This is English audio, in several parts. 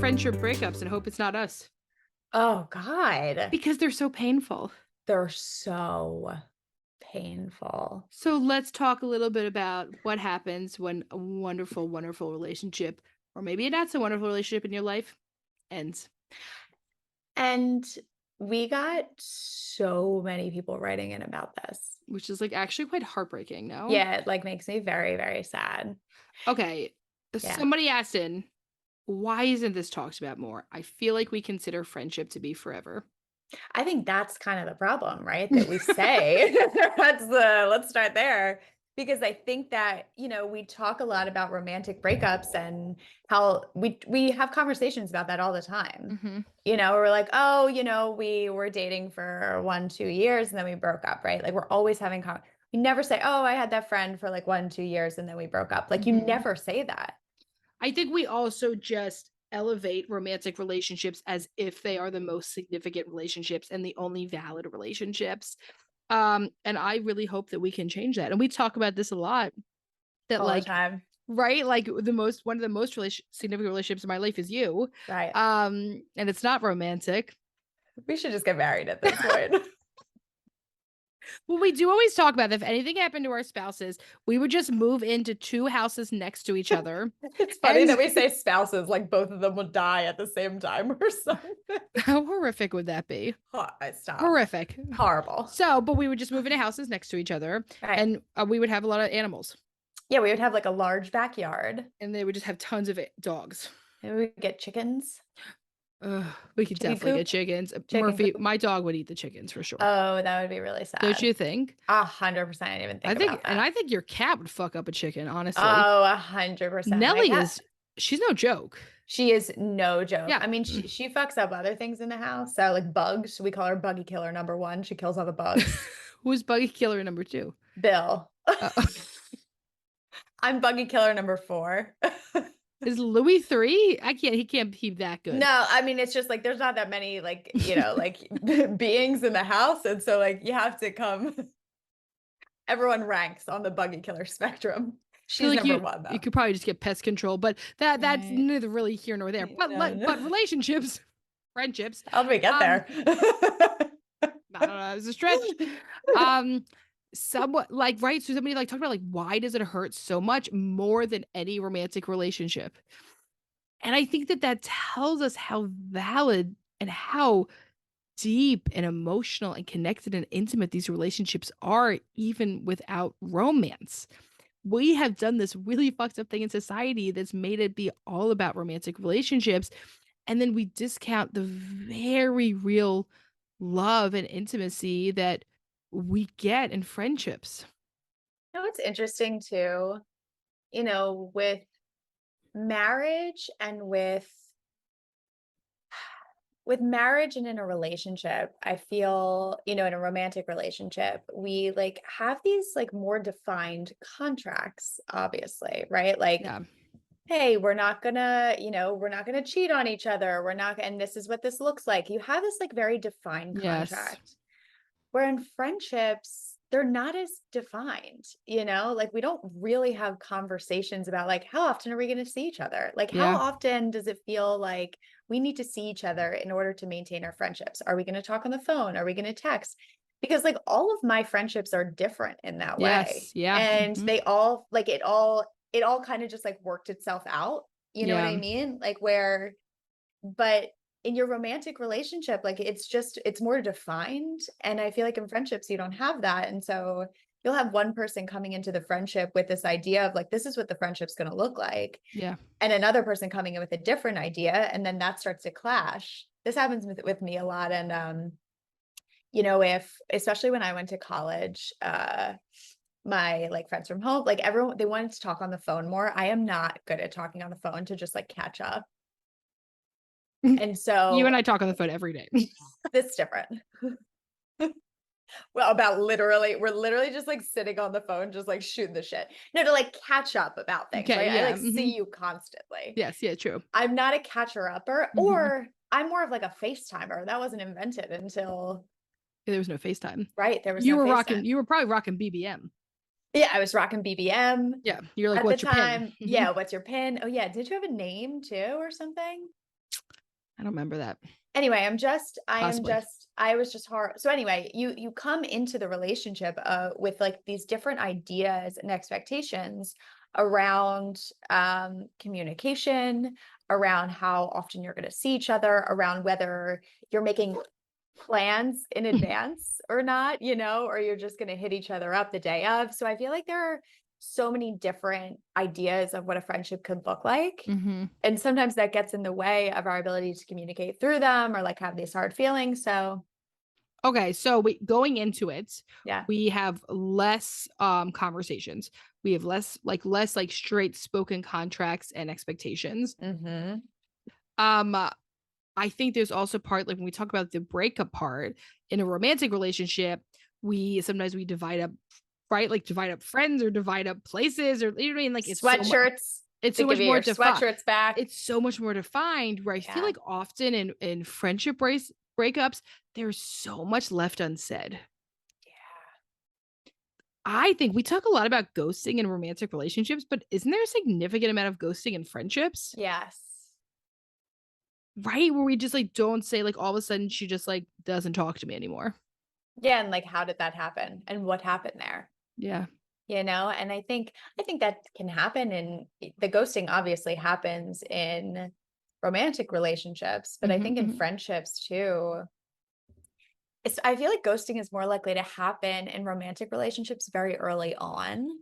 friendship breakups and hope it's not us Oh God. because they're so painful. They're so painful. So let's talk a little bit about what happens when a wonderful, wonderful relationship, or maybe a not so wonderful relationship in your life, ends. And we got so many people writing in about this. Which is like actually quite heartbreaking, no? Yeah, it like makes me very, very sad. Okay. Yeah. Somebody asked in, why isn't this talked about more? I feel like we consider friendship to be forever. I think that's kind of the problem, right? That we say let's start there. Because I think that, we talk a lot about romantic breakups and how we have conversations about that all the time. Mhm. We're like, oh, we were dating for 1-2 years and then we broke up, right? Like we're always having we never say, oh, I had that friend for like 1-2 years and then we broke up. Like you Mhm. never say that. I think we also just elevate romantic relationships as if they are the most significant relationships and the only valid relationships. And I really hope that we can change that. And we talk about this a lot that All the like time. right, like one of the most significant relationships in my life is you. Right. And it's not romantic. We should just get married at this point. Well, we do always talk about that if anything happened to our spouses, we would just move into 2 houses next to each other. It's funny And that we say spouses, like both of them would die at the same time or something. how horrific would that be? Stop. Horrific. Horrible. So, but we would just move into houses next to each other, Right. and we would have a lot of animals, Yeah, we would have like a large backyard. and they would just have tons of dogs. Maybe we could get chickens. Ugh, we could Chicken definitely coop. get chickens. Chicken Murphy, coop. my dog would eat the chickens for sure. Oh, that would be really Don't sad. you think? 100%. I didn't even think about that. I think your cat would fuck up a chicken, honestly. Oh, 100%. My Nelly cat, she's no joke. she is no joke. Yeah. I mean, she fucks up other things in the house. So like bugs, we call her buggy killer number 1. She kills all the bugs. Who's buggy killer number 2? Bill. Uh, I'm buggy killer number 4. is Louis 3? He can't be that good. No, I mean, it's just like there's not that many like, like beings in the house. And so like you have to come. Everyone ranks on the buggy killer spectrum. I feel She's like number 1 though. you could probably just get pest control, but that's Right. neither really here nor there. But No. but relationships, friendships. How do we get there? I don't know. It's a stretch. Somewhat like right. So somebody like talked about like why does it hurt so much more than any romantic relationship? And I think that tells us how valid and how deep and emotional and connected and intimate these relationships are, even without romance. We have done this really fucked up thing in society that's made it be all about romantic relationships. And then we discount the very real love and intimacy that we get in friendships. It's interesting too, with marriage and with marriage and in a relationship, I feel, in a romantic relationship, we like have these like more defined contracts, obviously, right? Like, Yeah. hey, we're not gonna cheat on each other. And this is what this looks like. You have this like very defined Yes. contract. Where in friendships, they're not as defined, like we don't really have conversations about like how often are we going to see each other? Like how Yeah. often does it feel like we need to see each other in order to maintain our friendships? Are we going to talk on the phone? Are we going to text? Because like all of my friendships are different in that way. Yes. Yeah. And Mhm. they all like it all kind of just like worked itself out. You know what I Yeah. mean? But in your romantic relationship, like it's more defined. And I feel like in friendships, you don't have that. And so you'll have one person coming into the friendship with this idea of like, this is what the friendship's going to look like. Yeah. And another person coming in with a different idea. And then that starts to clash. This happens with me a lot. And, especially when I went to college, my like friends from home, like everyone, they wanted to talk on the phone more. I am not good at talking on the phone to just like catch up. And so You and I talk on the phone every day. That's different. Well, we're literally just like sitting on the phone, just like shooting the shit. No, to like catch up about things, Okay, right? yeah, I like mhm. see you constantly. Yes. Yeah. True. I'm not a catcher upper, Mhm. or I'm more of like a FaceTimer. That wasn't invented until There was no FaceTime. right. There was You no were FaceTime. You were probably rocking BBM. Yeah, I was rocking BBM. Yeah. You're like, At the what's your pin? time. Yeah, what's your pin? Oh yeah, did you have a name too or something? I don't remember that. Anyway, Possibly. I was just hard. So anyway, you come into the relationship with like these different ideas and expectations around communication, around how often you're going to see each other, around whether you're making plans in advance or not, or you're just going to hit each other up the day of. So I feel like there are so many different ideas of what a friendship could look like. Mhm. And sometimes that gets in the way of our ability to communicate through them or like have these hard feelings. So, Okay, so we going into it, yeah. we have less conversations. We have less like straight spoken contracts and expectations. Mhm. Um I think there's also part like when we talk about the breakup part in a romantic relationship, we sometimes we divide up, right? Like divide up friends or divide up places, or you know what I mean? Like Sweatshirts, it's they so give much you more your defined. sweatshirts back. It's so much more defined where I feel Yeah. like often in friendship breakups, there's so much left unsaid. Yeah. I think we talk a lot about ghosting in romantic relationships, but isn't there a significant amount of ghosting in friendships? Yes. Right? Where we just like don't say like all of a sudden she just like doesn't talk to me anymore. Yeah, and like how did that happen? And what happened there? Yeah. And I think that can happen the ghosting obviously happens in romantic relationships, but I Mhm, think in mhm. friendships too. I feel like ghosting is more likely to happen in romantic relationships very early on, Yeah,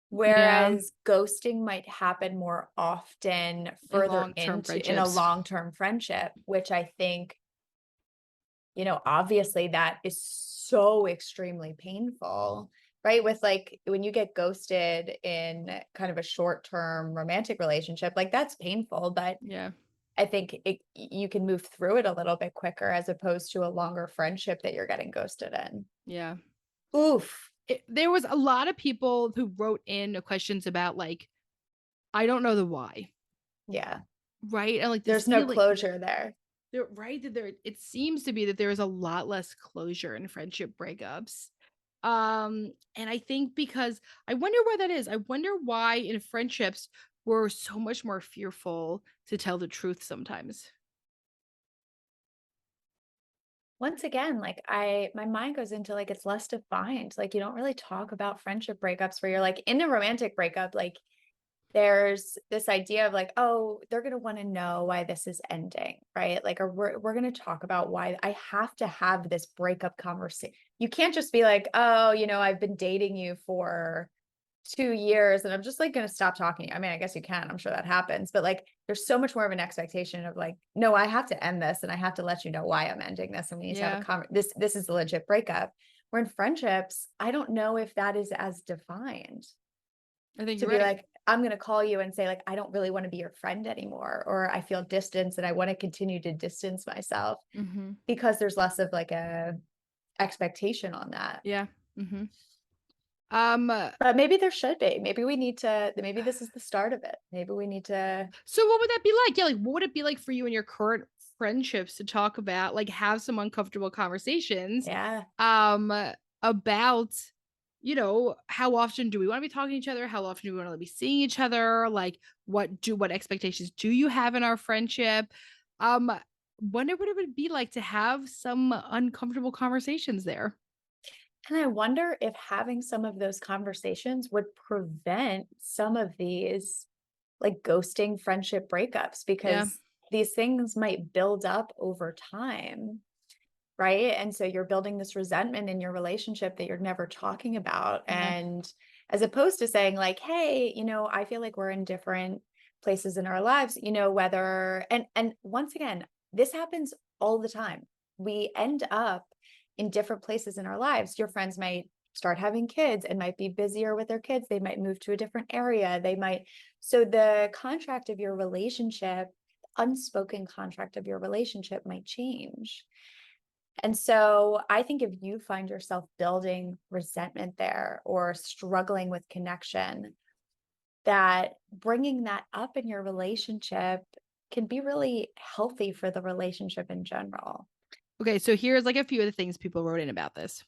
whereas ghosting might happen more often in further long-term into in a friendships. long-term friendship, which I think, obviously that is so extremely painful, right? With like when you get ghosted in kind of a short-term romantic relationship, like that's painful, but Yeah, I think you can move through it a little bit quicker as opposed to a longer friendship that you're getting ghosted in. yeah. Oof. There was a lot of people who wrote in questions about like, I don't know the why, Yeah. right? And like this There's no feeling closure there. there right that there it seems to be that there is a lot less closure in friendship breakups. And I think because I wonder why that is. I wonder why in friendships we're so much more fearful to tell the truth sometimes. Once again, like my mind goes into like it's less defined. Like you don't really talk about friendship breakups where you're like in a romantic breakup, like there's this idea of like, oh, they're gonna want to know why this is ending, right? Like, or we're gonna talk about why I have to have this breakup conversation. You can't just be like, oh, I've been dating you for 2 years and I'm just like gonna stop talking. I mean, I guess you can, I'm sure that happens, but like there's so much more of an expectation of like, no, I have to end this and I have to let you know why I'm ending this. And we need to have Yeah, this is a legit breakup. Where in friendships, I don't know if that is as defined I think to you're be right. like, I'm gonna call you and say, like, I don't really want to be your friend anymore, or I feel distance and I want to continue to distance myself Mhm. because there's less of like a expectation on that. Yeah. Mhm. Uh, But maybe there should be. Maybe this is the start of it. Maybe we need to, so what would that be like? Yeah, like what would it be like for you and your current friendships to talk about, like have some uncomfortable conversations yeah. um about how often do we want to be talking to each other? How often do we want to be seeing each other? Like what expectations do you have in our friendship? Um wonder what it would be like to have some uncomfortable conversations there. And I wonder if having some of those conversations would prevent some of these like ghosting friendship breakups Yeah. because these things might build up over time. Right? And so you're building this resentment in your relationship that you're never talking about. Yeah. And as opposed to saying, like, hey, I feel like we're in different places in our lives, whether and once again, this happens all the time. We end up in different places in our lives. Your friends might start having kids and might be busier with their kids. They might move to a different area. So the contract of your relationship, unspoken contract of your relationship might change. And so I think if you find yourself building resentment there or struggling with connection, that bringing that up in your relationship can be really healthy for the relationship in general. Okay, so here's like a few of the things people wrote in about this.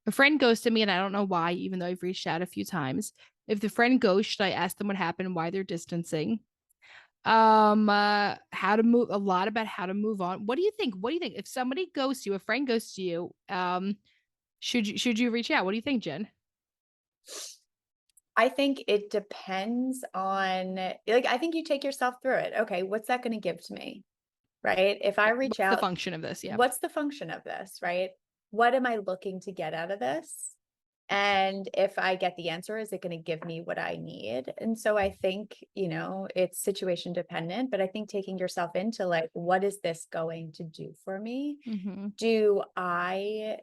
A friend ghosted me and I don't know why, even though I've reached out a few times. If the friend ghosts, should I ask them what happened, why they're distancing? How to move a lot about how to move on. What do you think? What do you think? If somebody ghosts you, a friend ghosts you, should you reach out? What do you think, Jen? I think it depends on like, I think you take yourself through it. Okay, what's that gonna give to me, right? If I Yeah. reach What's the out, function of this? Yeah. what's the function of this, right? What am I looking to get out of this? And if I get the answer, is it gonna give me what I need? And so I think, it's situation dependent, but I think taking yourself into like, what is this going to do for me? Mhm. Do I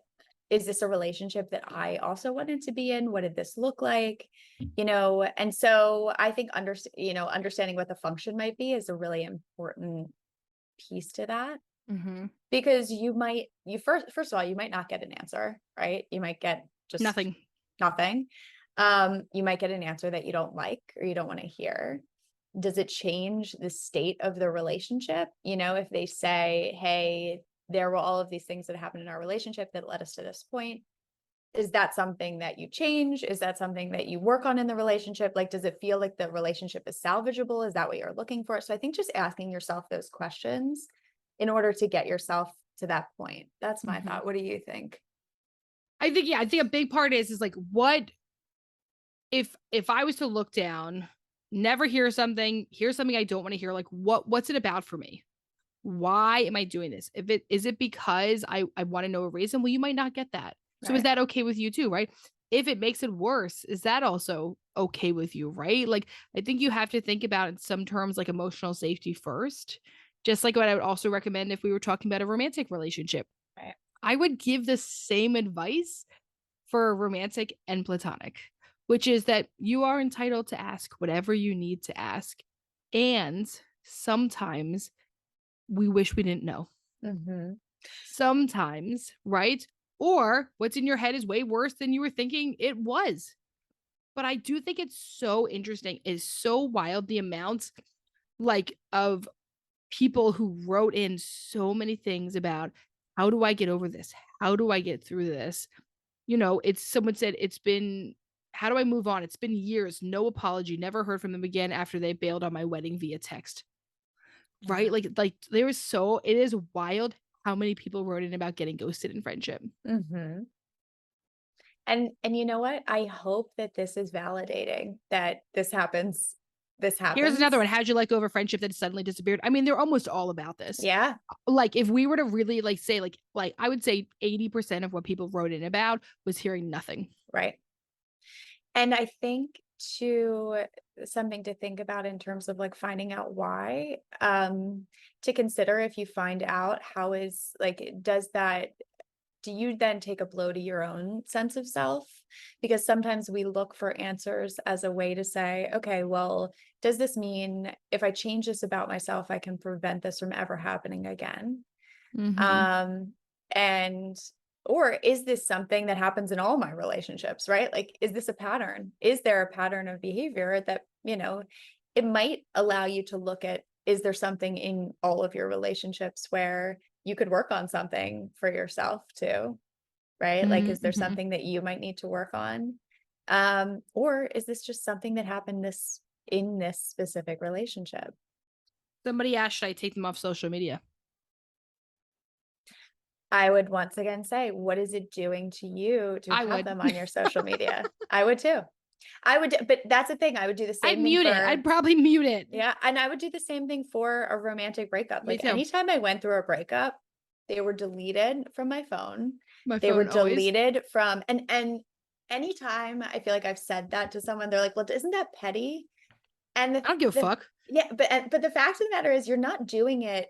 is this a relationship that I also wanted to be in? What did this look like? And so I think understanding what the function might be is a really important piece to that Mhm. because you first of all, you might not get an answer, right? You might get just Nothing. nothing. You might get an answer that you don't like or you don't want to hear. Does it change the state of the relationship? If they say, hey, there were all of these things that happened in our relationship that led us to this point. Is that something that you change? Is that something that you work on in the relationship? Like, does it feel like the relationship is salvageable? Is that what you're looking for? So I think just asking yourself those questions in order to get yourself to that point. That's my Mhm. thought. What do you think? I think yeah, I think a big part is like what if I was to look down, never hear something I don't want to hear, like what's it about for me? Why am I doing this? If it is it because I want to know a reason? Well, you might not get that. So is Right. that okay with you too, right? If it makes it worse, is that also okay with you, right? Like I think you have to think about in some terms like emotional safety first. Just like what I would also recommend if we were talking about a romantic relationship. Right. I would give the same advice for romantic and platonic, which is that you are entitled to ask whatever you need to ask. And sometimes we wish we didn't know. Hmm. Sometimes, right? Or what's in your head is way worse than you were thinking it was. But I do think it's so interesting. It's so wild the amounts like of people who wrote in so many things about how do I get over this? How do I get through this? It's someone said it's been how do I move on? It's been years, no apology, never heard from them again after they bailed on my wedding via text. Right? Yeah. Like there was so it is wild how many people wrote in about getting ghosted in friendship. Hmm. And you know what? I hope that this is validating that this happens. This Here's another happens. one. How'd you like over friendship that suddenly disappeared? I mean, they're almost all about this. Yeah. Like if we were to really like say like I would say 80% of what people wrote in about was hearing nothing. Right. And I think too, something to think about in terms of like finding out why, to consider if you find out how is like, do you then take a blow to your own sense of self? Because sometimes we look for answers as a way to say, okay, well, does this mean if I change this about myself, I can prevent this from ever happening again? Mhm. Um, and or is this something that happens in all my relationships, right? Like, is this a pattern? Is there a pattern of behavior that, it might allow you to look at, is there something in all of your relationships where you could work on something for yourself too, right? Like, is there Mhm. something that you might need to work on? Or is this just something that happened in this specific relationship? Somebody asked, should I take them off social media? I would once again say, what is it doing to you to I have would. them on your social media? I would too. But that's the thing. I would do the I'd same thing mute it. for, I'd probably mute it. yeah. And I would do the same thing for a romantic breakup. Me Like too. anytime I went through a breakup, they were deleted from my phone. My They were phone always. deleted from, and anytime I feel like I've said that to someone, they're like, well, isn't that petty? And I don't give a fuck. yeah, but the fact of the matter is you're not doing it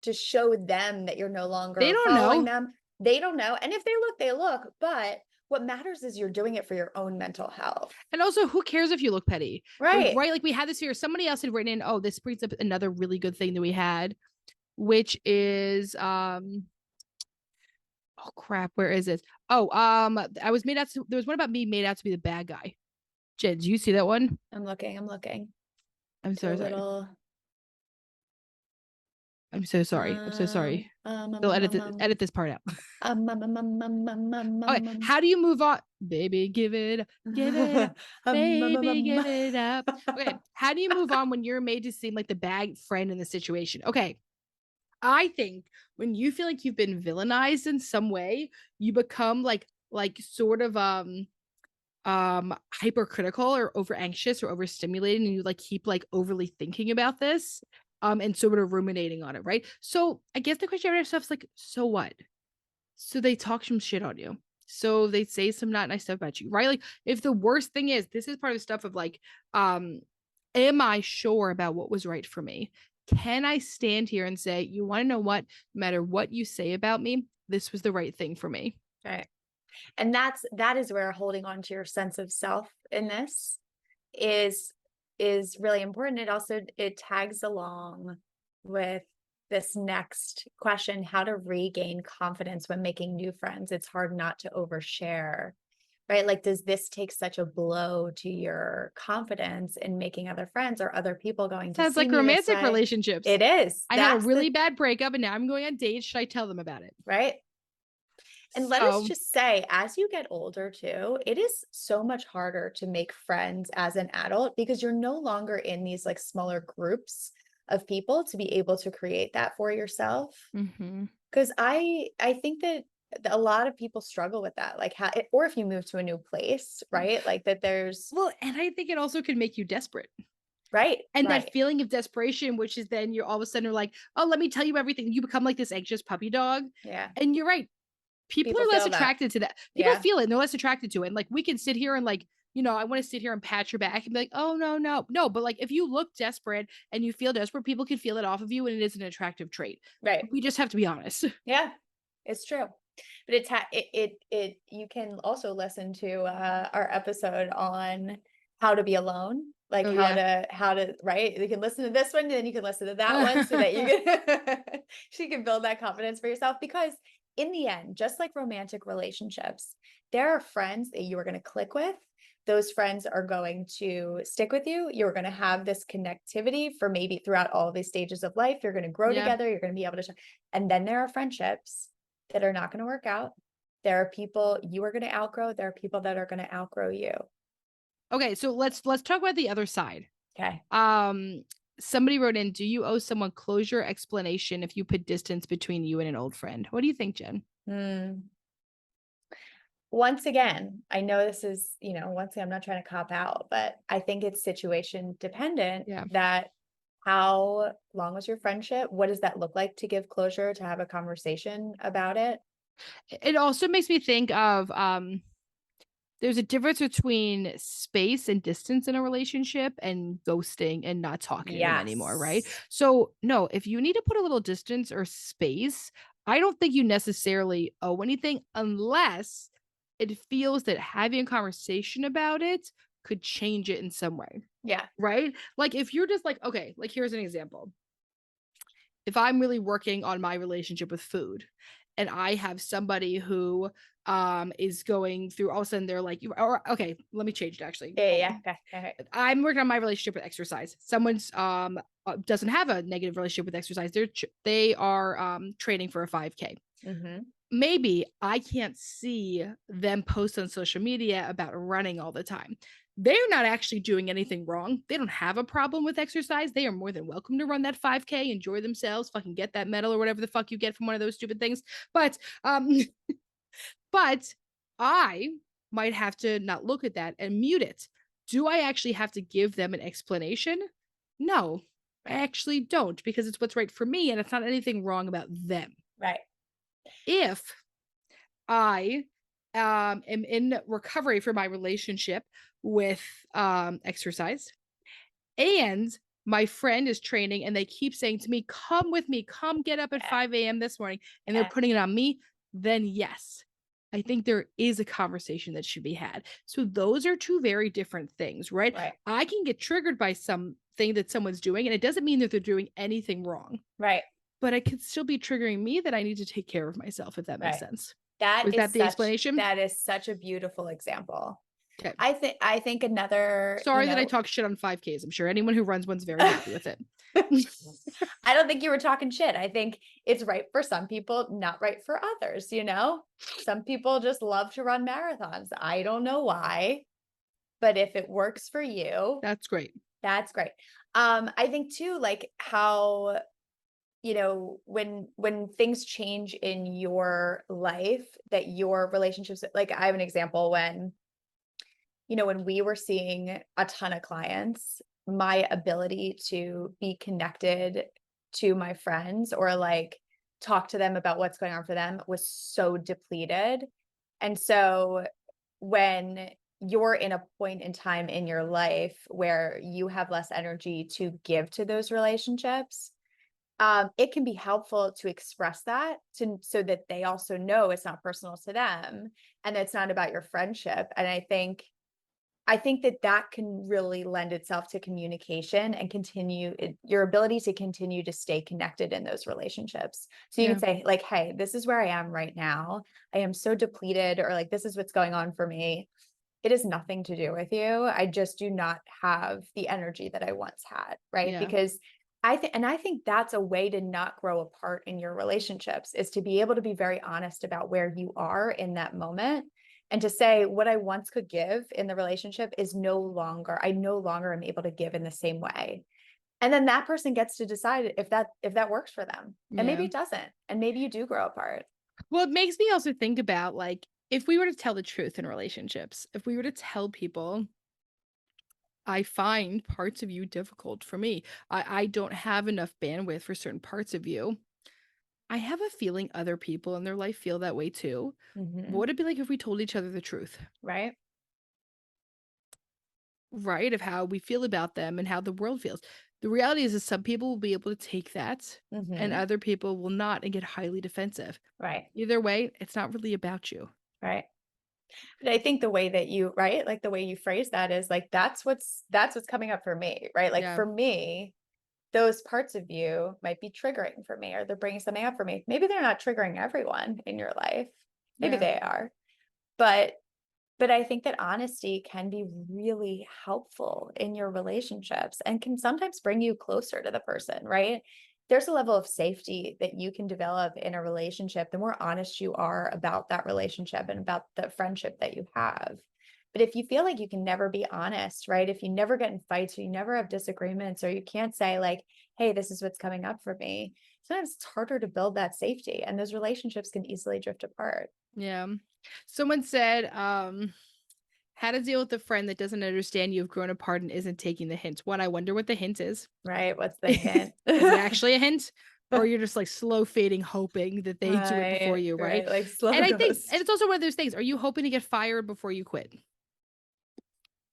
to show them that you're no They longer don't following know. them. They don't know. And if they look, they look. But what matters is you're doing it for your own mental health. And also, who cares if you look petty? Like, Right. right? Like we had this here. Somebody else had written in, oh, this brings up another really good thing that we had, which is oh crap, where is it? Oh, I was made out to there was one about me made out to be the bad guy. Jen, do you see that one? I'm looking. I'm It's a sorry, sorry. little I'm so sorry. I'm so sorry. They'll edit this part out. Okay, how do you move on? Baby, give it up, give it up. Baby, give it up. Okay, how do you move on when you're made to seem like the bad friend in the situation? Okay, I think when you feel like you've been villainized in some way, you become like sort of hypercritical or over anxious or overstimulated, and you like keep like overly thinking about this and sort of ruminating on it, right? So I guess the question I have yourself is like, so what? So they talk some shit on you. So they say some not nice stuff about you, right? Like if the worst thing is, this is part of the stuff of like, um, am I sure about what was right for me? Can I stand here and say, you want to know what? No matter what you say about me, this was the right thing for me. Right. And that is where holding on to your sense of self in this is is really important. It also it tags along with this next question, how to regain confidence when making new friends. It's hard not to overshare, right? Like, does this take such a blow to your confidence in making other friends? Or other people going to Sounds see like me this romantic way? relationships. It is. I had a That's the really bad breakup and now I'm going on dates. Should I tell them about it? right. And let us So, just say, as you get older too, it is so much harder to make friends as an adult because you're no longer in these like smaller groups of people to be able to create that for yourself. mhm. Because I think that a lot of people struggle with that, like how, or if you move to a new place, right? Like that there's Well, and I think it also can make you desperate. right, And that right, feeling of desperation, which is then you're all of a sudden like, oh, let me tell you everything. You become like this anxious puppy dog. yeah. And you're right. People People are less feel that, attracted to that. People yeah, feel it and they're less attracted to it. And like we can sit here and like, I want to sit here and pat your back and be like, oh no, no, no. But like if you look desperate and you feel desperate, people can feel it off of you and it is an attractive trait. right. We just have to be honest. Yeah, it's true. But it you can also listen to our episode on how to be alone, like Oh yeah. how to right? You can listen to this one, and then you can listen to that one so that you can so you can build that confidence for yourself because in the end, just like romantic relationships, there are friends that you are going to click with. Those friends are going to stick with you. You're going to have this connectivity for maybe throughout all of these stages of life. You're going to grow Yeah. together. You're going to be able to, and then there are friendships that are not going to work out. There are people you are going to outgrow. There are people that are going to outgrow you. Okay, so let's talk about the other side. Okay. Um, somebody wrote in, do you owe someone closure explanation if you put distance between you and an old friend? What do you think, Jen? Hmm. Once again, I know this is, once again, I'm not trying to cop out, but I think it's situation dependent Yeah. that how long was your friendship? What does that look like to give closure, to have a conversation about it? It also makes me think of there's a difference between space and distance in a relationship and ghosting and not talking to them anymore, right? Yes. So, no, if you need to put a little distance or space, I don't think you necessarily owe anything unless it feels that having a conversation about it could change it in some way, Yeah. right? Like if you're just like, okay, like here's an example. If I'm really working on my relationship with food and I have somebody who is going through all of a sudden they're like, or okay, let me change it actually. Yeah. Hold Yeah. on. Okay. Okay. I'm working on my relationship with exercise. Someone's doesn't have a negative relationship with exercise. They are training for a 5K. Mm-hmm. Maybe I can't see them post on social media about running all the time. They're not actually doing anything wrong. They don't have a problem with exercise. They are more than welcome to run that 5K, enjoy themselves, fucking get that medal or whatever the fuck you get from one of those stupid things. But but I might have to not look at that and mute it. Do I actually have to give them an explanation? No, I Right. actually don't because it's what's right for me and it's not anything wrong about them. Right. If I am in recovery for my relationship with exercise and my friend is training and they keep saying to me, come with me, come get up at Yeah. 5 a.m. this morning, and they're Yeah. putting it on me, then yes, I think there is a conversation that should be had. So those are two very different things, right? Right. I can get triggered by something that someone's doing, and it doesn't mean that they're doing anything wrong, Right. but it could still be triggering me that I need to take care of myself, if that makes Right. sense. That Was is that the such explanation? that is such a beautiful example Okay. I think another, Sorry that I talk shit on 5Ks. I'm sure anyone who runs one's very happy with it. I don't think you were talking shit. I think it's right for some people, not right for others, you know? Some people just love to run marathons. I don't know why, but if it works for you, That's great. that's great. I think too, like how, when things change in your life, that your relationships, like I have an example when we were seeing a ton of clients, my ability to be connected to my friends or like talk to them about what's going on for them was so depleted. And so when you're in a point in time in your life where you have less energy to give to those relationships, it can be helpful to express that so that they also know it's not personal to them and it's not about your friendship. And I think that that can really lend itself to communication and your ability to continue to stay connected in those relationships. So you can Yeah. say like, "Hey, this is where I am right now. I am so depleted," or like, "This is what's going on for me. It has nothing to do with you. I just do not have the energy that I once had," right? Yeah. Because I think that's a way to not grow apart in your relationships, is to be able to be very honest about where you are in that moment and to say what I once could give in the relationship is I no longer am able to give in the same way. And then that person gets to decide if that works for them. And maybe Yeah. it doesn't. And maybe you do grow apart. Well, it makes me also think about, like, if we were to tell the truth in relationships, if we were to tell people, I find parts of you difficult for me. I don't have enough bandwidth for certain parts of you. I have a feeling other people in their life feel that way too. What Mhm. would it be like if we told each other the truth? Right? Right? Of how we feel about them and how the world feels. The reality is some people will be able to take that and Mhm. other people will not and get highly defensive. Right. Either way, it's not really about you. Right. But I think the way that you right? Like, the way you phrase that is, like, that's what's coming up for me, right? Like, Yeah. for me, those parts of you might be triggering for me, or they're bringing something up for me. Maybe they're not triggering everyone in your life. Maybe Yeah. they are. But I think that honesty can be really helpful in your relationships and can sometimes bring you closer to the person, right? There's a level of safety that you can develop in a relationship the more honest you are about that relationship and about the friendship that you have. But if you feel like you can never be honest, right? If you never get in fights or you never have disagreements or you can't say, like, "Hey, this is what's coming up for me," sometimes it's harder to build that safety and those relationships can easily drift apart, Yeah. Someone said, how to deal with a friend that doesn't understand you've grown apart and isn't taking the hint. One, I wonder what the hint is. right? What's the hint? Is it actually a hint? Or you're just like slow fading, hoping that they do it before Right, you, right? right, like slow And I think, and ghost. it's also one of those things. Are you hoping to get fired before you quit?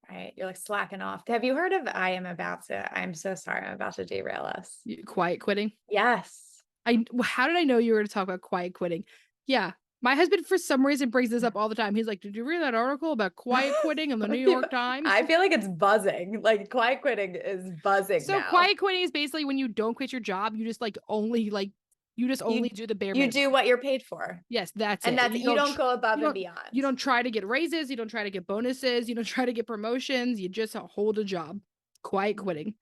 Right, you're like slacking off. Have you heard of I'm so sorry, I'm about to derail us. Quiet quitting? Yes. How did I know you were going to talk about quiet quitting? Yeah. My husband, for some reason, brings this up all the time. He's like, "Did you read that article about quiet quitting in the New Yeah, York Times?" I feel like it's buzzing, like quiet quitting is buzzing So now. quiet quitting is basically when you don't quit your job, you just you just only You do the bare you do minimum. what you're paid for, Yes, that's and it. that's you don't go above You and don't you beyond. don't try to get raises, you don't try to get bonuses, you don't try to get promotions, you just hold a job. Quiet Mm. quitting.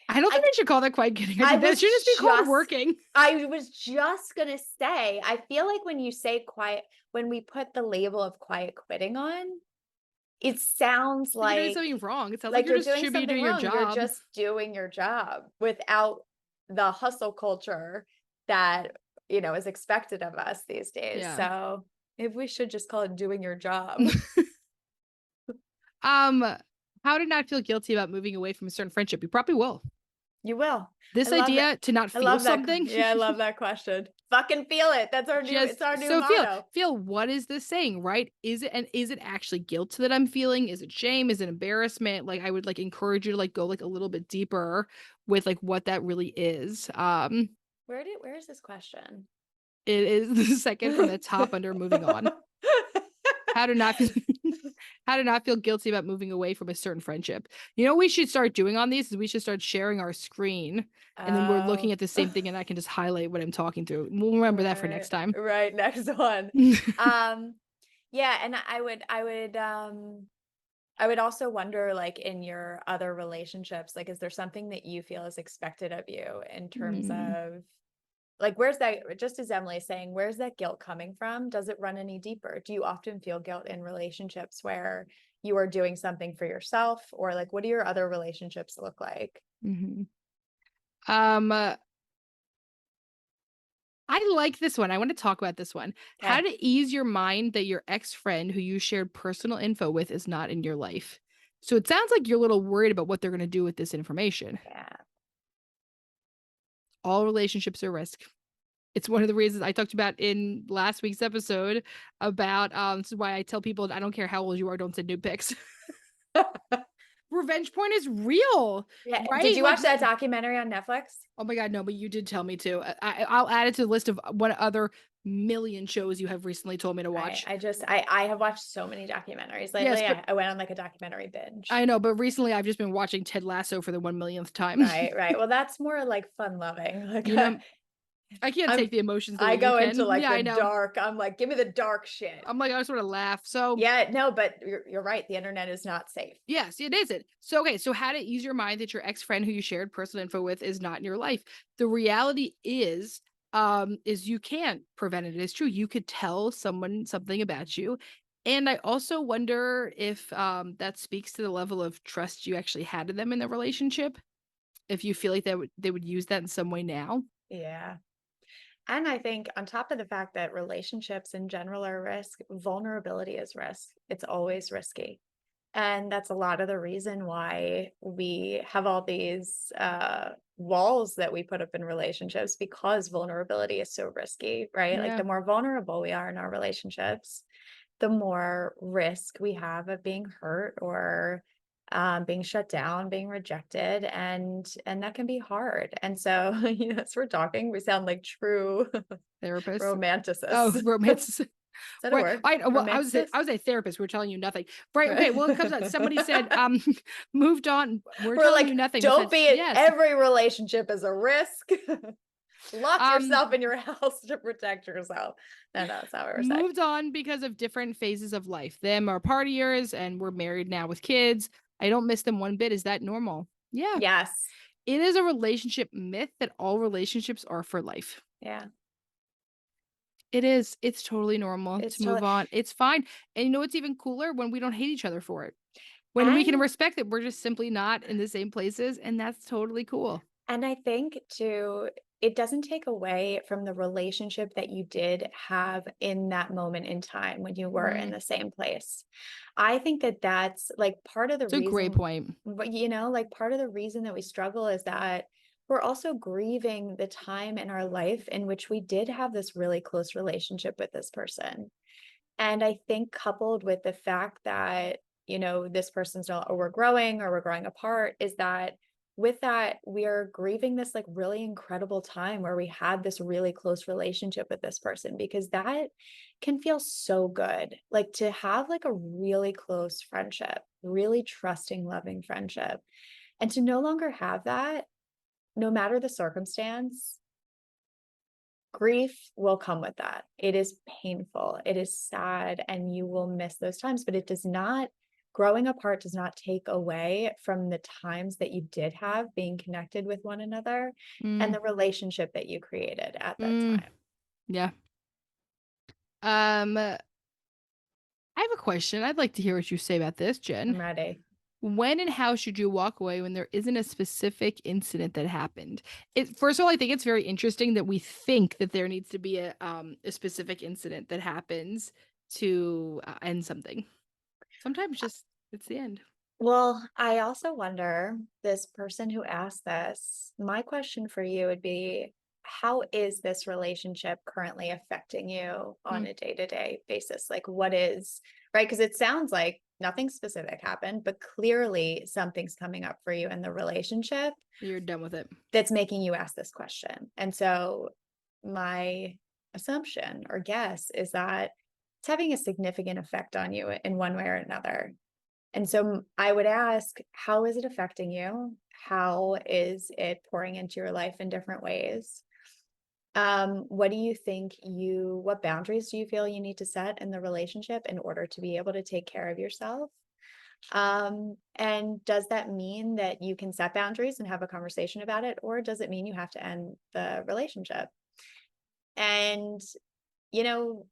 I don't I think they should call that quiet quitting. I I think that was should just be called just working. I was just gonna say, I feel like when you say quiet when we put the label of quiet quitting on, it sounds Like you're doing something wrong. It sounds like like you're you're just doing should be something doing your wrong. You're job. just doing your job without the hustle culture that, is expected of us these days. Yeah. So, if we should just call it doing your job. Um, how to not feel guilty about moving away from a certain friendship? You probably will. You will. I This love that. idea to not I feel love that. something. Yeah, I love that question. Fucking feel it. It's Just our new so motto. feel what is this saying, right? Is it actually guilt that I'm feeling? Is it shame? Is it embarrassment? Like I would like encourage you to like go like a little bit deeper with like what that really is. Where is this question? It is the second from the top under moving on. How to not feel how to not feel guilty about moving away from a certain friendship. You know what we should start doing on these is we should start sharing our screen and then we're looking Oh. at the same thing and I can just highlight what I'm talking through. We'll remember that for Right, next time. right, next one. Um, Yeah, and I would also wonder, like, in your other relationships, like, is there something that you feel is expected of you in terms Mm, of like, where's that, just as Emily is saying, where's that guilt coming from? Does it run any deeper? Do you often feel guilt in relationships where you are doing something for yourself, or like, what do your other relationships look like? mhm. Um, uh, I like this one. I want to talk about this one. How Okay. to ease your mind that your ex-friend who you shared personal info with is not in your life. So it sounds like you're a little worried about what they're going to do with this information. Yeah. All relationships are risk. It's one of the reasons I talked about in last week's episode about this is why I tell people I don't care how old you are, don't send nude pics. Revenge porn is real, Yeah. Did right? you Like watch that documentary on Netflix? oh my god, no, but you did tell me to. I'll add it to the list of what other million shows you have recently told me to watch. I have watched so many documentaries Yes, lately. but I went on like a documentary binge. I know, but recently I've just been watching Ted Lasso for the 1 millionth time. Right, right. Well, that's more like fun loving. Like You know, I can't I'm take the emotions the way I you go into can. like Yeah, the I know. dark. I'm like, give me the dark shit. I'm like, I sort of laugh. So Yeah, no, but you're right. The internet is not safe. yes, it isn't. So, okay, so how to ease your mind that your ex-friend who you shared personal info with is not in your life. The reality is you can't prevent it. It's true. You could tell someone something about you. And I also wonder if that speaks to the level of trust you actually had in them in the relationship. If you feel like they would use that in some way now. Yeah. And I think on top of the fact that relationships in general are risk, vulnerability is risk. It's always risky. And that's a lot of the reason why we have all these walls that we put up in relationships, because vulnerability is so risky, right? Like Yeah. the more vulnerable we are in our relationships, the more risk we have of being hurt or being shut down, being rejected, and that can be hard. And so, as we're talking, we sound like true Therapist. romanticists. Oh, Is romance. that a Right. word? Well, Romanticist? I was a therapist. We're telling you nothing. Right. Okay. Well, it comes out. Somebody said, We're moved on. We're telling you like, nothing. don't Besides, be in yes. every relationship is a risk. Lock Um, yourself in your house to protect yourself. No, no, that's not what we're saying. moved on because of different phases of life. Them are partiers, and we're married now with kids. I don't miss them one bit. Is that normal? Yeah. Yes. It is a relationship myth that all relationships are for life. Yeah. It is. It's totally normal It's to move totally, on. It's fine. And you know what's even cooler? When we don't hate each other for it. When we can and respect that we're just simply not in the same places, and that's totally cool. And I think too, it doesn't take away from the relationship that you did have in that moment in time when you were in Mm, the same place. I think that that's like part of the it's a great reason, point. but like part of the reason that we struggle is that we're also grieving the time in our life in which we did have this really close relationship with this person. And I think coupled with the fact that, this person's no, or we're growing or we're growing apart, is that with that, we are grieving this like really incredible time where we had this really close relationship with this person, because that can feel so good. Like to have like a really close friendship, really trusting, loving friendship, and to no longer have that, no matter the circumstance, grief will come with that. It is painful, it is sad, and you will miss those times, but it does not, growing apart does not take away from the times that you did have being connected with one another and Mm, the relationship that you created at that mm, time. yeah. I have a question. I'd like to hear what you say about this, Jen. I'm ready. When and how should you walk away when there isn't a specific incident that happened? First of all, I think it's very interesting that we think that there needs to be a specific incident that happens to end something. Sometimes just it's the end. Well, I also wonder, this person who asked this, my question for you would be, how is this relationship currently affecting you on Mm, a day-to-day basis? Like what is, right? Because it sounds like nothing specific happened, but clearly something's coming up for you in the relationship you're done with it. that's making you ask this question. And so my assumption or guess is that it's having a significant effect on you in one way or another. And so I would ask, how is it affecting you? How is it pouring into your life in different ways? What do you think what boundaries do you feel you need to set in the relationship in order to be able to take care of yourself? And does that mean that you can set boundaries and have a conversation about it, or does it mean you have to end the relationship? And, you know,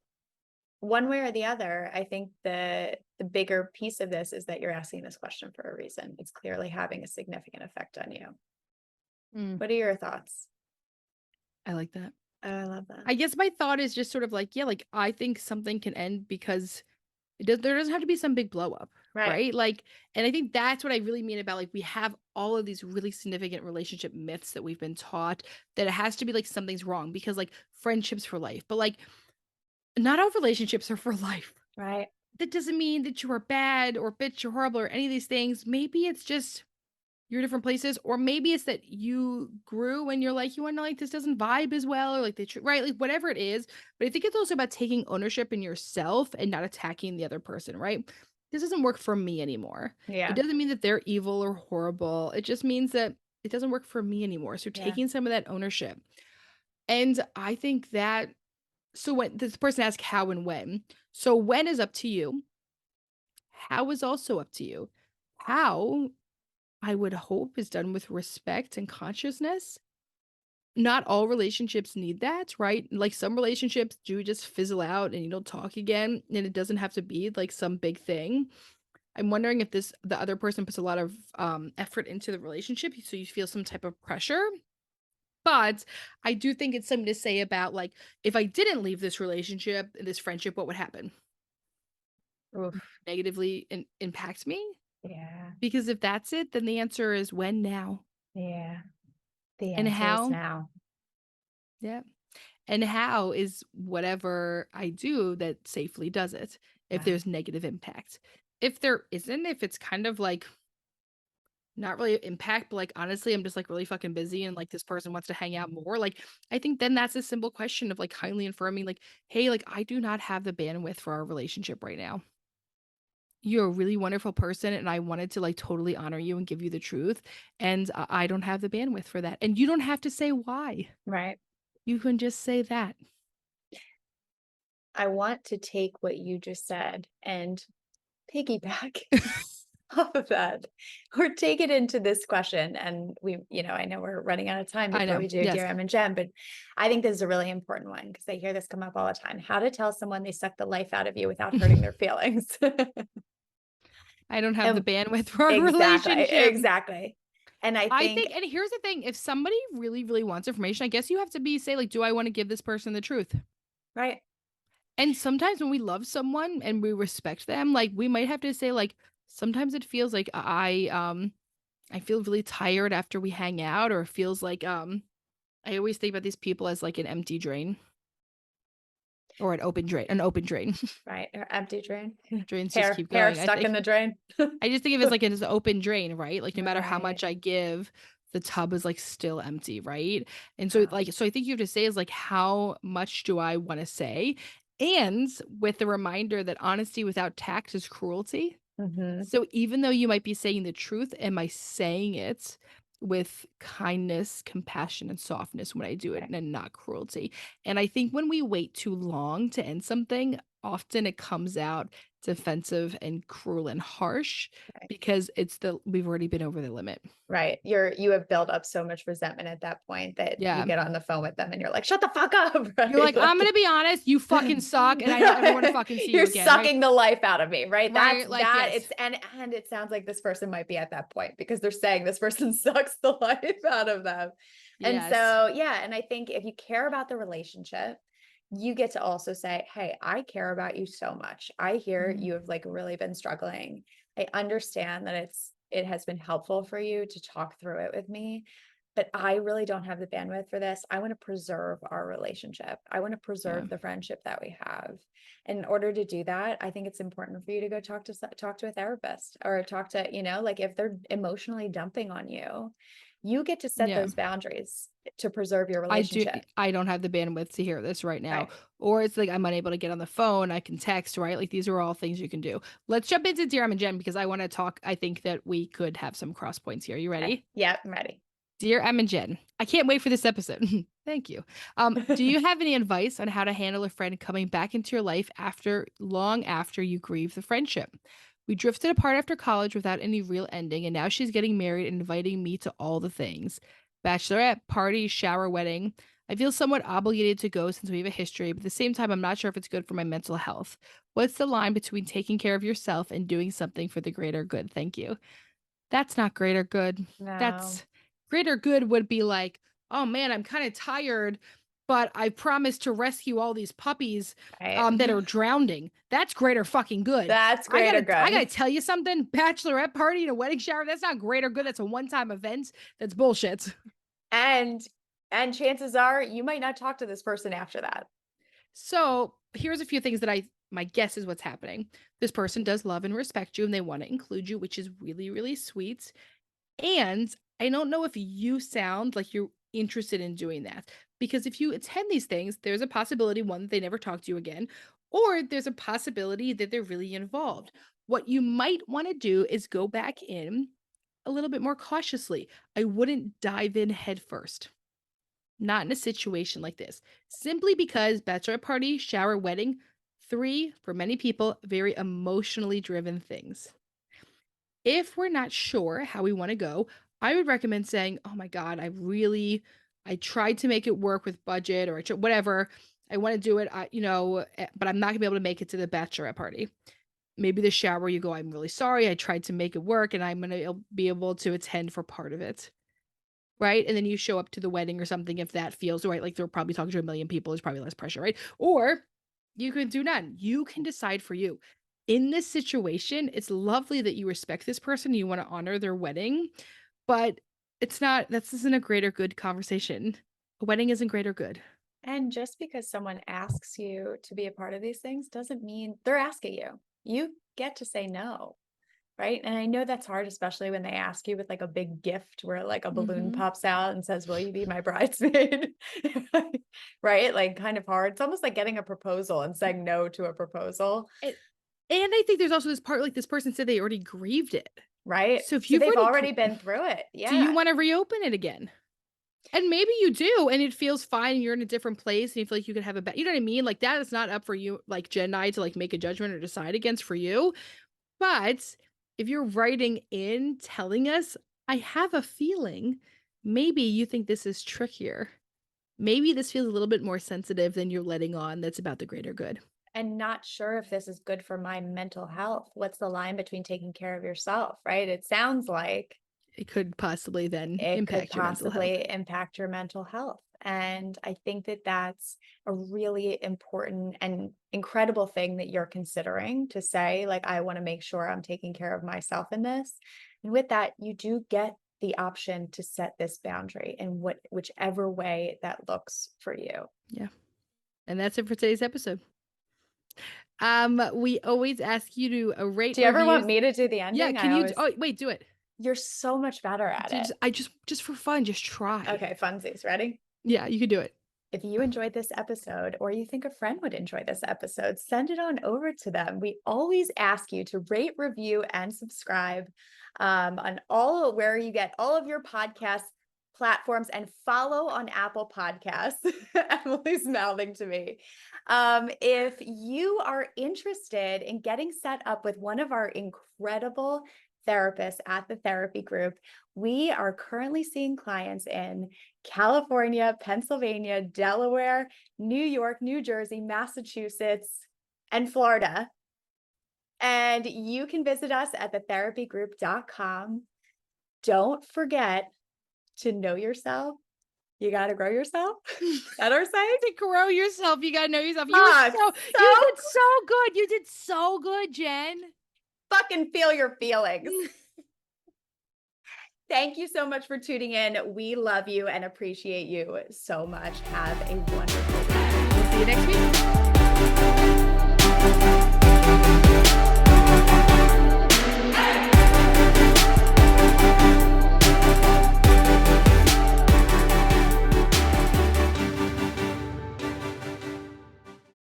one way or the other, I think the bigger piece of this is that you're asking this question for a reason. It's clearly having a significant effect on you. Mm, What are your thoughts? I like that. Oh, I love that. I guess my thought is just sort of like, yeah, like I think something can end because there doesn't have to be some big blow up, Right. right? Like, and I think that's what I really mean about like we have all of these really significant relationship myths that we've been taught that it has to be like something's wrong because like friendships for life, but like not all relationships are for life. Right. That doesn't mean that you are bad or bitch or horrible or any of these things. Maybe it's just you're different places, or maybe it's that you grew and you're like, you wanna like this doesn't vibe as well, or like right, like whatever it is. But I think it's also about taking ownership in yourself and not attacking the other person, right? This doesn't work for me anymore. It Yeah. doesn't mean that they're evil or horrible. It just means that it doesn't work for me anymore. So Yeah. taking some of that ownership. And I think that so when this person asks how and when. So when is up to you. How is also up to you. How I would hope is done with respect and consciousness. Not all relationships need that, right? Like some relationships do just fizzle out and you don't talk again, and it doesn't have to be like some big thing. I'm wondering if the other person puts a lot of effort into the relationship, so you feel some type of pressure. But I do think it's something to say about like if I didn't leave this relationship, this friendship, what would happen? Oof. Negatively impact me? Yeah. Because if that's it, then the answer is when now Yeah. The and answer is how. now. Yeah. And how is whatever I do that safely does it if Yeah. there's negative impact. If there isn't, if it's kind of like not really impact, but like honestly, I'm just like really fucking busy and like this person wants to hang out more. Like, I think then that's a simple question of like kindly affirming, like, hey, like I do not have the bandwidth for our relationship right now. You're a really wonderful person, and I wanted to like totally honor you and give you the truth. And I don't have the bandwidth for that. And you don't have to say why. Right. You can just say that. I want to take what you just said and piggyback off of that, or take it into this question. And I know we're running out of time I before know. we do Yes. Dear Em and Jen, but I think this is a really important one because I hear this come up all the time. How to tell someone they suck the life out of you without hurting their feelings. I don't have the And bandwidth for our exactly, relationship. exactly. And I I think, think and here's the thing, if somebody really, really wants information, I guess you have to say, like, "Do I wanna give this person the truth?" right, And sometimes when we love someone and we respect them, like, we might have to say, like, sometimes it feels like I feel really tired after we hang out, or it feels like, I always think about these people as, like, an empty drain or an open drain. right. Or empty drain. Drains just Hair, keep hair going, I stuck in think. the drain. I just think of it as like an open drain, right? Like no matter how Right. much I give, the tub is like still empty, right? And so Wow. like so I think you have to say is like how much do I want to say? And with the reminder that honesty without tact is cruelty. Hmm. So even though you might be saying the truth, am I saying it with kindness, compassion, and softness when I do it Right, and not cruelty? And I think when we wait too long to end something, often it comes out defensive and cruel and harsh right. because we've already been over the limit. Right. You have built up so much resentment at that point that you Yeah. get on the phone with them and you're like, "Shut the fuck up." You're Right? like, I'm gonna be honest, you fucking suck, and I don't ever want to fucking see you You're again, right? sucking the life out of me, right? That's Right? Like, that yes. it's and it sounds like this person might be at that point because they're saying this person sucks the life out of them. And Yes. so, yeah, and I think if you care about the relationship, you get to also say, "Hey, I care about you so much. I hear Mhm. you have like really been struggling. I understand that it has been helpful for you to talk through it with me, but I really don't have the bandwidth for this. I want to preserve our relationship. I want to Yeah. preserve the friendship that we have. In order to do that, I think it's important for you to go talk to a therapist or talk to, like if they're emotionally dumping on you, you get to set Yeah. those boundaries to preserve your I do relationship. I don't have the bandwidth to hear this right now, Right. or it's like I'm unable to get on the phone, I can text, right? Like, these are all things you can do. Let's jump into DRM and Jen because I wanna talk. I think that we could have some cross points here. You Okay. ready? Yeah, I'm ready. Dear Em and Jen, I can't wait for this episode. Thank you. Do you have any advice on how to handle a friend coming back into your life long after you grieve the friendship? We drifted apart after college without any real ending, and now she's getting married and inviting me to all the things. Bachelorette, party, shower, wedding. I feel somewhat obligated to go since we have a history, but at the same time, I'm not sure if it's good for my mental health. What's the line between taking care of yourself and doing something for the greater good? Thank you. That's not greater good. No. That's greater good would be like, "Oh, man, I'm kinda tired, but I promised to rescue all these puppies, Right. that are drowning." That's greater fucking good. That's I greater gotta I gotta good. tell you something, bachelorette party and a wedding shower, that's not greater good, that's a one-time event. That's bullshit. And and chances are you might not talk to this person after that. So, here's a few things that my guess is what's happening. This person does love and respect you, and they wanna include you, which is really, really sweet. And I don't know if you sound like you're interested in doing that. Because if you attend these things, there's a possibility, one, that they never talk to you again, or there's a possibility that they're really involved. What you might want to do is go back in a little bit more cautiously. I wouldn't dive in head first, not in a situation like this, simply because bachelorette party, shower, wedding, three, for many people, very emotionally driven things. If we're not sure how we wanna go, I would recommend saying, "Oh my god, I tried to make it work with budget or whatever. I wanna do it, but I'm not gonna be able to make it to the bachelorette party." Maybe the shower, you go, "I'm really sorry, I tried to make it work, and I'm gonna be able to attend for part of it." Right? And then you show up to the wedding or something if that feels right, like, they're probably talking to a million people, there's probably less pressure, right? Or you could do none. You can decide for you. In this situation, it's lovely that you respect this person, you wanna honor their wedding, but this isn't a greater good conversation. A wedding isn't greater good. And just because someone asks you to be a part of these things doesn't mean they're asking you. You get to say no, right? And I know that's hard, especially when they ask you with like a big gift where like a balloon Mhm. pops out and says, "Will you be my bridesmaid?" Right? Like kind of hard. It's almost like getting a proposal and saying no to a proposal, And and I think there's also this part, like, this person said they already grieved it. right? So if So you've they've already already been through it. do you Yeah. wanna reopen it again? And maybe you do, and it feels fine, and you're in a different place, and you feel like you could have you know what I mean? Like, that is not up for you, like, Jen and I to, like, make a judgment or decide against for you, but if you're writing in telling us, "I have a feeling maybe you think this is trickier. Maybe this feels a little bit more sensitive than you're letting on that's about the greater good." And not sure if this is good for my mental health. What's the line between taking care of yourself, right? It sounds like It could possibly then it could impact your mental health. possibly impact your mental health. And I think that that's a really important and incredible thing that you're considering to say, like, I want to make sure I'm taking care of myself in this. And with that, you do get the option to set this boundary in whichever way that looks for you. Yeah, and that's it for today's episode. We always ask you to, rate, Do you ever want reviews. me to do the Yeah, ending? can I you always, oh, wait, do it. you're so much better at it. Just for fun, just try. Okay, funsies. Ready? Yeah, you could do it. If you enjoyed this episode or you think a friend would enjoy this episode, send it on over to them. We always ask you to rate, review, and subscribe on all where you get all of your podcast platforms and follow on Apple Podcasts. Emily's mouthing to me. If you are interested in getting set up with one of our incredible therapists at the therapy group, we are currently seeing clients in California, Pennsylvania, Delaware, New York, New Jersey, Massachusetts, and Florida. And you can visit us at thetherapygroup.com. Don't forget to know yourself. You got to grow yourself. Is that our saying? To grow yourself, you gotta know yourself. Fuck, You so did so good. You did so good, Jen. fucking feel your feelings. Thank you so much for tuning in. We love you and appreciate you so much. Have a wonderful day. We'll see you next week.